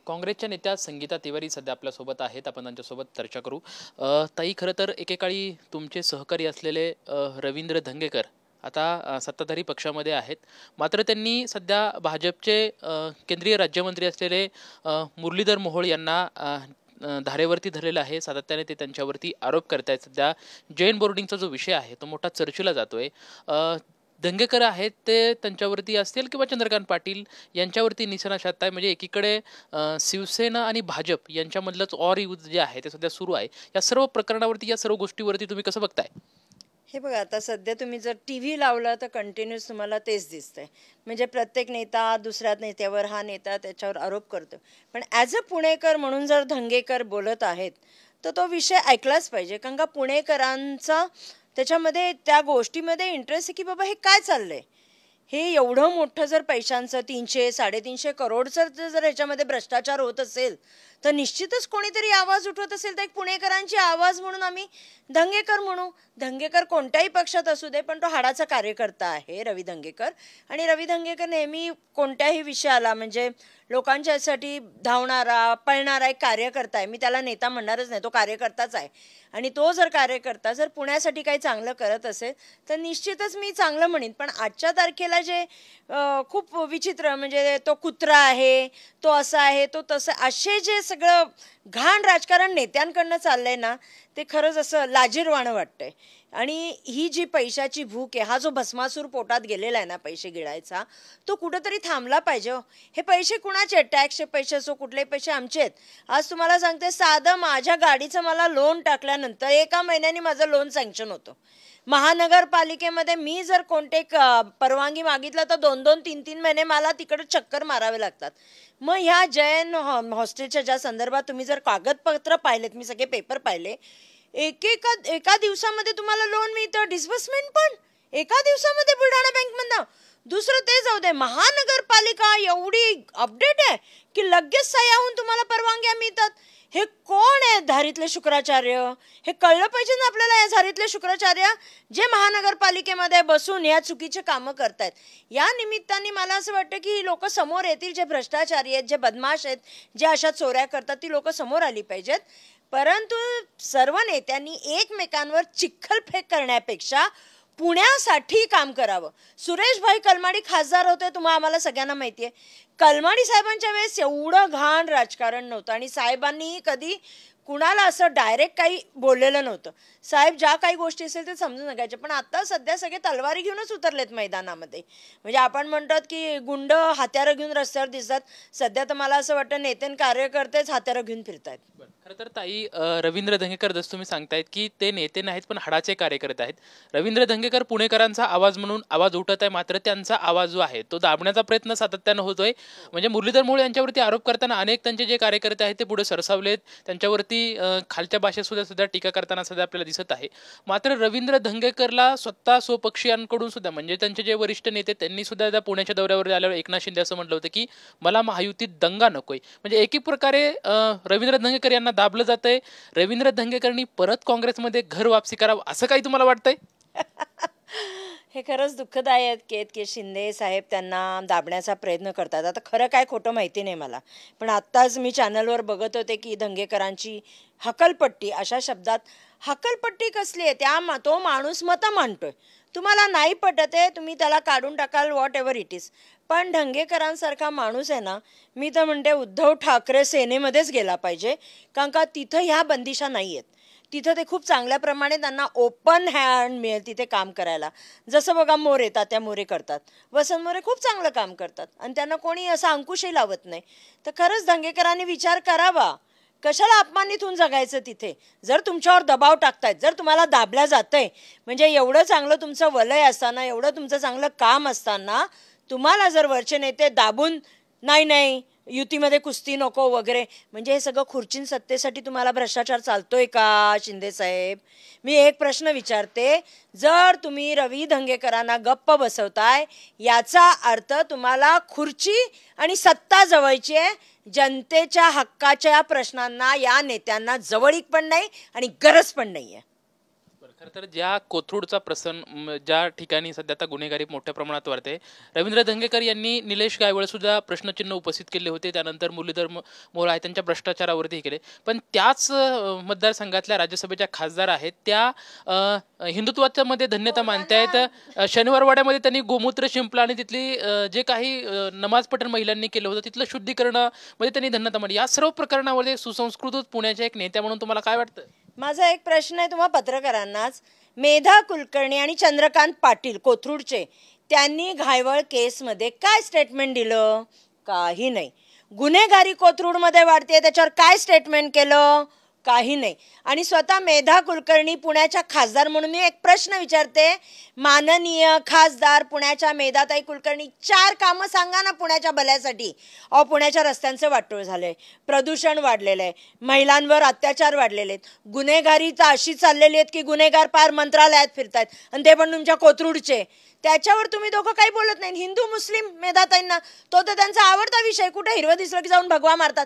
काँग्रेसच्या नेत्या संगीता तिवारी सध्या आपल्यासोबत आहेत. आपण त्यांच्यासोबत चर्चा करू. ताई, खरं तर एकेकाळी तुमचे सहकारी असलेले रवींद्र धंगेकर आता सत्ताधारी पक्षामध्ये आहेत. मात्र त्यांनी सध्या भाजपचे केंद्रीय राज्यमंत्री असलेले मुरलीधर मोहोळ यांना धारेवरती धरलेलं आहे. सातत्याने ते त्यांच्यावरती आरोप करत आहेत. सध्या जैन बोर्डिंगचा जो विषय आहे तो मोठा चर्चेला जातोय. दंगेकर आहेत ते त्यांच्यावरती असतील किंवा चंद्रकांत पाटील यांच्यावरती निशाणा साधताय. म्हणजे एकीकडे शिवसेना आणि भाजप यांच्यामधलंच ऑर युद्ध जे आहे ते सध्या सुरू आहे. या सर्व प्रकरणावरती, या सर्व गोष्टीवरती तुम्ही कसं बघताय? हे बघा, आता सध्या तुम्ही जर टीव्ही लावला तर कंटिन्यूस तुम्हाला तेच दिसतंय. म्हणजे प्रत्येक नेता दुसऱ्या नेत्यावर, हा नेता त्याच्यावर आरोप करतो. पण ॲज अ पुणेकर म्हणून जर धंगेकर बोलत आहेत तर तो विषय ऐकलाच पाहिजे. कारण का पुणेकरांचा त्याच्यामध्ये त्या गोष्टीमध्ये इंटरेस्ट आहे की बाबा हे काय चाललंय. हे एवढं मोठं जर पैशांचं 300-350 करोडचं जर याच्यामध्ये भ्रष्टाचार होत असेल तर निश्चितच कोणीतरी आवाज उठवत असेल. तर एक पुणेकरांची आवाज म्हणून आम्ही धंगेकर म्हणू. धंगेकर कोणत्याही पक्षात असू दे, पण तो हाडाचा कार्यकर्ता आहे रवी धंगेकर. आणि रवी धंगेकर नेहमी कोणत्याही विषयाला म्हणजे लोकांच्यासाठी धावणारा, पळणारा एक कार्यकर्ता आहे. मी त्याला नेता म्हणणारच नाही, तो कार्यकर्ताच आहे. आणि तो जर कार्यकर्ता जर पुण्यासाठी काही चांगलं करत असेल तर निश्चितच मी चांगलं म्हणेन. पण आजच्या तारखेला जे खूप विचित्र, म्हणजे तो कुत्रा आहे, तो असा आहे, तो तसं, असे जे सगळं घाण राजकारण नेत्यांकडनं चाललंय ना, ते खरंच असं लाजिरवाणं वाटतंय. आणि ही जी पैशाची भूक आहे, हा जो भस्मासूर पोटात गेलेला आहे ना पैसे गिळायचा, तो कुठंतरी थांबला पाहिजे. हे पैसे कुणाचे आहेत? टॅक्सचे पैसे असो, कुठले पैसे आमचे आहेत. आज तुम्हाला सांगते, साधं माझ्या गाडीचं मला लोन टाकल्यानंतर 1 महिन्याने माझं लोन सँक्शन होतं. महानगरपालिकेमध्ये मी जर कोणते परवानगी मागितलं तर 2-2, 3-3 महिने मला तिकडे चक्कर मारावे लागतात. मग ह्या जैन हॉस्टेलच्या ज्या संदर्भात तुम्ही जर कागदपत्र पाहिलेत, मी सगळे पेपर पाहिले, एका दिवसामध्ये तुम्हाला लोन मिळतं, डिस्बर्समेंट पण एका दिवसामध्ये बुलढाणा बँकमधनं. दुसरं ते जाऊ दे, महानगरपालिका एवढी अपडेट आहे की लगेच सह्या होऊन तुम्हाला परवानग्या मिळतात. हे कोण आहे धारीतले शुक्राचार्य? हे कळलं पाहिजे ना आपल्याला. या धारीतले शुक्राचार्य जे महानगरपालिकेमध्ये बसून या चुकीचे कामं करतायत, या निमित्ताने मला असं वाटतं की ही लोक समोर येतील. जे भ्रष्टाचारी आहेत, जे बदमाश आहेत, जे अशा चोऱ्या करतात, ती लोक समोर आली पाहिजेत. परंतु सर्व नेत्यांनी एकमेकांवर चिखलफेक करण्यापेक्षा पुण्यासाठी काम करावं. सुरेशभाई कलमाडी खासदार होते, आम्हाला सगळ्यांना माहिती आहे. कलमाडी साहेबांच्या वेळेस एवढं घाण राजकारण नव्हतं आणि साहेबांनी कधी कुणाला असं डायरेक्ट काही बोललेलं नव्हतं. साहेब ज्या काही गोष्टी असेल ते समजून नकायचे. पण आता सध्या सगळे तलवारी घेऊनच उतरलेत मैदानामध्ये. म्हणजे आपण म्हणतात की गुंड हत्यारं घेऊन रस्त्यावर दिसतात. सध्या तर मला असं वाटतं नेते कार्यकर्तेच हत्यारं घेऊन फिरतायत. खरं तर ताई, रवींद्र धंगेकर जसं तुम्ही सांगतायत की ते नेते नाहीत पण हाडाचे कार्यकर्ते आहेत. रवींद्र धंगेकर पुणेकरांचा आवाज म्हणून आवाज उठत आहे. मात्र त्यांचा आवाज जो आहे तो दाबण्याचा प्रयत्न सातत्यानं होतोय. म्हणजे मुरलीधर मोहोळ यांच्यावरती आरोप करताना अनेक त्यांचे जे कार्यकर्ते आहेत ते पुढे सरसावलेत. त्यांच्यावरती खालच्या भाषेत सुद्धा टीका करताना सध्या आपल्याला दिसत आहे. मात्र रवींद्र धंगेकरला स्वतः स्वपक्षीयांकडून सुद्धा, म्हणजे त्यांचे जे वरिष्ठ नेते, त्यांनी सुद्धा पुण्याच्या दौऱ्यावर आल्यावर एकनाथ शिंदे असं म्हटलं होतं की मला महायुतीत दंगा नकोय. म्हणजे एकी प्रकारे रवींद्र धंगेकर यांना दाबलं जातंय. रवींद्र धंगेकरांनी परत काँग्रेसमध्ये घर वापसी करावं असं काही तुम्हाला वाटतंय? हे खरंच दुःखदायक आहेत की शिंदे साहेब त्यांना दाबण्याचा प्रयत्न करतात. आता खरं काय खोटं माहिती नाही मला, पण आत्ताच मी चॅनलवर बघत होते की धंगेकरांची हकलपट्टी, अशा शब्दात. हकलपट्टी कसली आहे? तो माणूस मतं मांडतोय. तुम्हाला नाही पटत आहे, तुम्ही त्याला काढून टाकाल, व्हॉट एव्हर इट इज. पण धंगेकरांसारखा माणूस आहे ना, मी तर म्हणते उद्धव ठाकरे सेनेमध्येच गेला पाहिजे. कारण का तिथं ह्या बंदिशा नाही आहेत. तिथं ते खूप चांगल्या प्रमाणे त्यांना ओपन हँड मिळेल तिथे काम करायला. जसं बघा मोरे, तात्या मोरे करतात, वसंत मोरे खूप चांगलं काम करतात आणि त्यांना कोणी असं अंकुशही लावत नाही. तर खरंच धंगेकरांनी विचार करावा, कशाला अपमानित होऊन जगायचं तिथे. जर तुमच्यावर दबाव टाकतायत, जर तुम्हाला दाबल्या जातंय, म्हणजे एवढं चांगलं तुमचं वलय असताना, एवढं तुमचं चांगलं काम असताना, तुम्हाला जर वरचे नेते दाबून नाही युतीमध्ये कुस्ती नको वगैरे, म्हणजे हे सगळं खुर्चीन सत्तेसाठी तुम्हाला भ्रष्टाचार चालतोय का शिंदे साहेब? मी एक प्रश्न विचारते. जर तुम्ही रवी धंगेकरांना गप्प बसवताय, याचा अर्थ तुम्हाला खुर्ची आणि सत्ता जवळची आहे. जनतेच्या हक्काच्या प्रश्नांना या नेत्यांना जवळीक पण नाही आणि गरज पण नाही आहे. खरं तर ज्या कोथरूडचा ज्या ठिकाणी सध्या आता गुन्हेगारी मोठ्या प्रमाणात वाढते, रवींद्र धंगेकर यांनी निलेश गायवळ सुद्धा प्रश्नचिन्ह उपस्थित केले होते. त्यानंतर मुरलीधर मोहोळ आहे त्यांच्या भ्रष्टाचारावरती केले. पण त्याच मतदारसंघातल्या राज्यसभेच्या खासदार आहेत त्या हिंदुत्वाच्या मध्ये धन्यता मानतायत. शनिवार वाड्यामध्ये त्यांनी गोमूत्र शिंपलं आणि तिथली जे काही नमाज पठण महिलांनी केलं होतं तिथलं शुद्धीकरणामध्ये त्यांनी धन्यता मानली. या सर्व प्रकरणामध्ये सुसंस्कृत पुण्याच्या एक नेत्या म्हणून तुम्हाला काय वाटतं? माझा एक प्रश्न आहे तुम्हा पत्रकारांनाच. मेधा कुलकर्णी आणि चंद्रकांत पाटील कोथरूडचे त्यांनी घायवळ केसमध्ये काय स्टेटमेंट दिलं? काही नाही. गुन्हेगारी कोथरूडमध्ये वाढते त्याच्यावर काय स्टेटमेंट केलं? काही नाही. आणि स्वतः मेधा कुलकर्णी पुण्याच्या खासदार म्हणून मी एक प्रश्न विचारते, माननीय खासदार पुण्याच्या मेधाताई कुलकर्णी 4 कामं सांगा ना पुण्याच्या भल्यासाठी. पुण्याच्या रस्त्यांचं वाटोळ झालंय, प्रदूषण वाढलेलं आहे, महिलांवर अत्याचार वाढलेले आहेत, गुन्हेगारी तर अशी चाललेली आहेत की गुन्हेगार पार मंत्रालयात फिरतायत आणि ते पण तुमच्या कोथरूडचे. त्याच्यावर तुम्ही दोघं काही बोलत नाही. हिंदू मुस्लिम मेधाताईंना तो तर त्यांचा आवडता विषय. कुठे हिरवं दिसलं की जाऊन भगवा मारतात.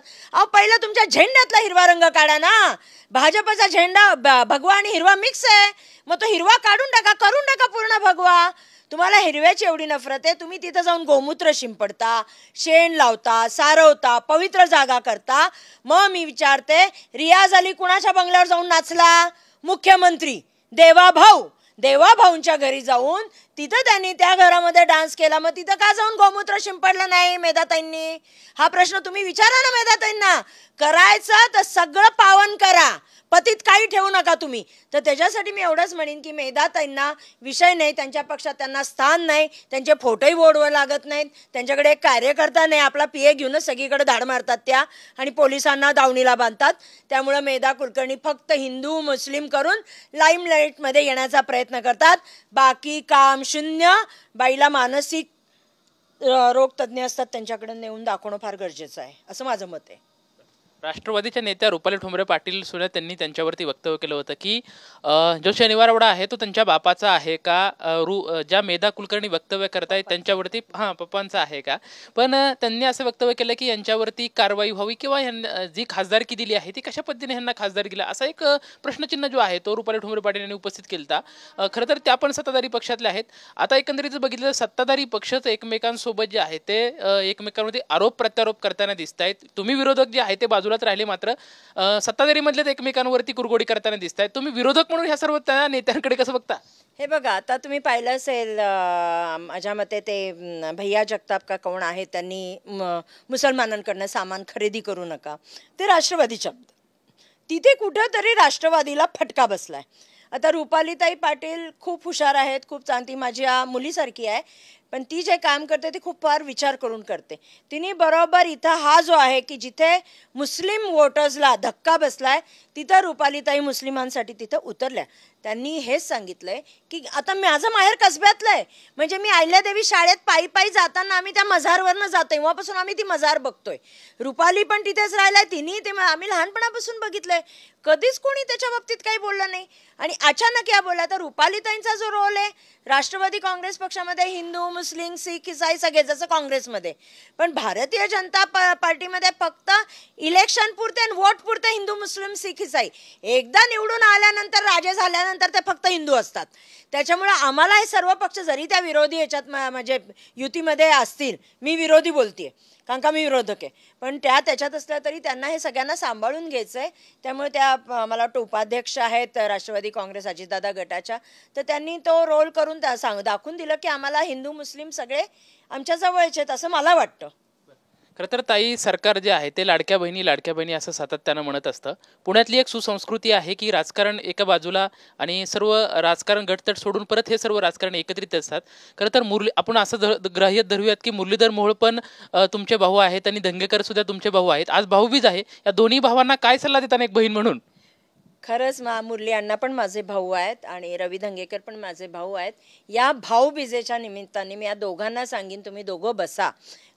पहिला तुमच्या झेंड्यातला हिरवा रंग काढा ना. भाजपचा झेंडा भगवा आणि हिरवा मिक्स आहे. मग तो हिरवा काढून टाका, करून टाका पूर्ण भगवा. तुम्हाला हिरव्याची एवढी नफरत आहे, तुम्ही तिथं जाऊन गोमूत्र शिंपडता, शेण लावता, सारवता, पवित्र जागा करता. मग मी विचारते, रियाज अली कुणाच्या बंगल्यावर जाऊन नाचला? मुख्यमंत्री देवाभाऊंच्या घरी जाऊन तिथं त्यांनी त्या घरामध्ये डान्स केला. मग तिथं का जाऊन गोमूत्र शिंपडलं नाही मेधाताईंनी? हा प्रश्न तुम्ही विचारा ना मेधाताईंना. करायचं तर सगळं पावन करा, पतीत काही ठेवू नका तुम्ही. तर त्याच्यासाठी मी एवढंच म्हणेन की मेधाताईंना विषय नाही, त्यांच्या पक्षात त्यांना स्थान नाही, त्यांचे फोटोही बोर्डवर लागत नाहीत, त्यांच्याकडे एक कार्यकर्ता नाही. आपला PA घेऊनच सगळीकडे धाड मारतात त्या आणि पोलिसांना दावणीला बांधतात. त्यामुळे मेधा कुलकर्णी फक्त हिंदू मुस्लिम करून लाईमलाईटमध्ये येण्याचा प्रयत्न करतात. बाकी काम शून्य. बाईला मानसिक रोग तज्ज्ञ असतात, त्यांच्याकडे नेऊन दाखवणं फार गरजेचं आहे असं माझं मत आहे. राष्ट्रवादीच्या नेत्या रुपाली ठोंबरे पाटील सुद्धा त्यांनी त्यांच्यावरती वक्तव्य केलं होतं की जो शनिवारवाडा आहे तो त्यांच्या बापाचा आहे का? ज्या मेधा कुलकर्णी वक्तव्य करतायत त्यांच्यावरती पप्पांचा आहे का? पण त्यांनी असं वक्तव्य केलं की यांच्यावरती कारवाई व्हावी किंवा जी खासदारकी दिली आहे ती कशा पद्धतीने यांना खासदार दिला, असा एक प्रश्नचिन्ह जो आहे तो रुपाली ठोंबरे पाटील यांनी उपस्थित केला. खरं तर त्या पण सत्ताधारी पक्षातले आहेत. आता एकंदरीत बघितलं सत्ताधारी पक्षच एकमेकांसोबत जे आहे ते एकमेकांवरती आरोप प्रत्यारोप करताना दिसत आहेत. तुम्ही विरोधक जे आहे ते बाजूलाच राहिले, मात्र सत्ताधारी मधले एकमेकांवरती कुरगोडी करताना दिसत आहेत. तुम्ही विरोधक म्हणून ह्या सर्व त्या नेत्यांकडे कसं बघता? हे बघा, आता तुम्ही पाहिलं असेल माझ्या मते ते भैया जगताप का कोण आहे, त्यांनी मुसलमानांकडनं सामान खरेदी करू नका, ते राष्ट्रवादीच्या तिथे कुठंतरी राष्ट्रवादीला फटका बसलाय. आता रुपालीताई पाटील खूप हुशार आहेत, खूप चांगली माझ्या मुलीसारखी आहे, पण ती जे काम करते ते खूप फार विचार करून करते. तिने बरोबर इथं हा जो आहे की जिथे मुस्लिम वोटर्सला धक्का बसलाय तिथं रुपालीताई मुस्लिमांसाठी तिथं उतरल्या. त्यांनी हेच सांगितलंय की आता माझं माहेर कसब्यातलं आहे, म्हणजे मी अहिल्यादेवी शाळेत पायी पायी जाताना आम्ही त्या मझारवरनं जातोय, तेव्हापासून आम्ही ती मझार बघतोय. रुपाली पण तिथेच राहिलाय, तिने ते आम्ही लहानपणापासून बघितलंय. कधीच कोणी त्याच्या बाबतीत काही बोललं नाही. आणि अचानक या बोलला तर रुपालीताईंचा जो रोल आहे राष्ट्रवादी काँग्रेस पक्षामध्ये हिंदू मुस्लिम सिख ईसाई सगळे जसं काँग्रेसमध्ये, पण भारतीय जनता पार्टीमध्ये फक्त इलेक्शन पुरते आणि वोट पुरते हिंदू मुस्लिम सिख ईसाई. एकदा निवडून आल्यानंतर राजे झाल्यानंतर ते फक्त हिंदू असतात. त्याच्यामुळे आम्हाला हे सर्व पक्ष जरी त्या विरोधी याच्यात म्हणजे युतीमध्ये असतील, मी विरोधी बोलतेय कारण का मी विरोधक आहे, पण त्याच्यात असल्या तरी त्यांना हे सगळ्यांना सांभाळून घ्यायचं आहे. त्यामुळे त्या मला वाटतं उपाध्यक्ष आहेत राष्ट्रवादी काँग्रेस अजितदादा गटाच्या, तर त्यांनी तो रोल करून दाखवून दिलं की आम्हाला हिंदू मुस्लिम सगळे आमच्या जवळचे आहेत असं मला वाटतं. खरं तर ताई, सरकार जे आहे ते लाडक्या बहिणी असं सातत्यानं म्हणत असतं. पुण्यातली एक सुसंस्कृती आहे की राजकारण एका बाजूला आणि सर्व राजकारण गटतट सोडून परत हे सर्व राजकारण एकत्रित असतात. खरं तर आपण असं ग्राह्य धरूयात की मुरलीधर मोहोळ पण तुमचे भाऊ आहेत आणि धंगेकर सुद्धा तुमचे भाऊ आहेत. आज भाऊबीज आहे, या दोन्ही भावांना काय सल्ला देताना एक बहीण म्हणून? खरंच मुरली अण्णा पण माझे भाऊ आहेत आणि रवी धंगेकर पण माझे भाऊ आहेत. या भाऊबीजेच्या निमित्ताने मी या दोघांना सांगेन, तुम्ही दोघं बसा,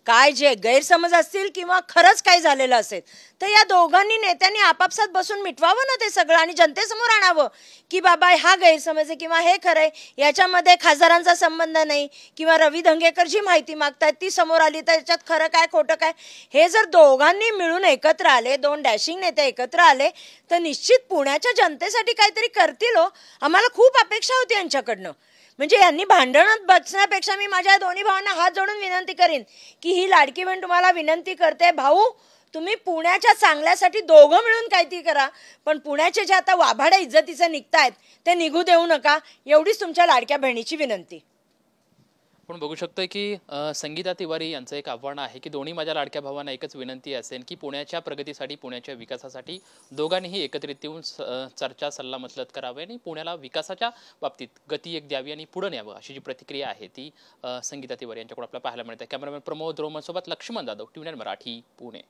काय जे गैरसमज असतील किंवा खरंच काय झालेलं असेल तर या दोघांनी नेत्यांनी आपापसात बसून मिटवावं ना ते सगळं आणि जनतेसमोर आणावं की बाबा हा गैरसमज आहे किंवा हे खरंय, याच्यामध्ये खासदारांचा संबंध नाही किंवा रवी धंगेकर जी माहिती मागतायत ती समोर आली तर याच्यात खरं काय खोटं काय, हे जर दोघांनी मिळून एकत्र आले, दोन डॅशिंग नेते एकत्र आले तर निश्चित पुण्याच्या जनतेसाठी काहीतरी करतील हो. आम्हाला खूप अपेक्षा होती यांच्याकडनं. म्हणजे यांनी भांडणात बसण्यापेक्षा मी माझ्या दोन्ही भावांना हात जोडून विनंती करीन की ही लाडकी बहीण तुम्हाला विनंती करते, भाऊ तुम्ही पुण्याच्या चांगल्यासाठी दोघं मिळून काहीतरी करा, पण पुण्याचे जे आता वाभाड्या इज्जतीचे निघतायत ते निघू देऊ नका, एवढीच तुमच्या लाडक्या बहिणीची विनंती. आपण बघू शकतोय की संगीता तिवारी यांचं एक आव्हान आहे की दोन्ही माझ्या लाडक्या भावांना एकच विनंती असेल की पुण्याच्या प्रगतीसाठी, पुण्याच्या विकासासाठी दोघांनीही एकत्रित येऊन चर्चा सल्लामसलत करावे आणि पुण्याला विकासाच्या बाबतीत गती एक द्यावी आणि पुढे न्यावं, अशी जी प्रतिक्रिया आहे ती संगीता तिवारी यांच्याकडून आपल्याला पाहायला मिळते. कॅमेरामॅन प्रमोद रोमनसोबत लक्ष्मण जाधव, TVNine मराठी, पुणे.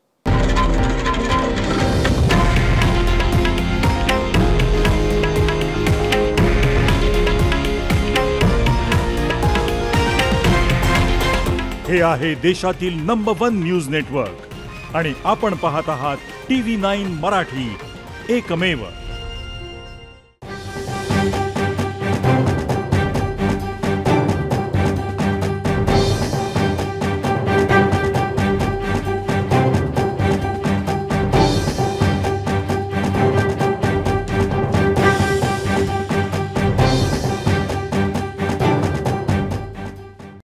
हे आहे देशातील नंबर 1 न्यूज नेटवर्क आणि आपण पाहत आहात TV9 मराठी, एकमेव.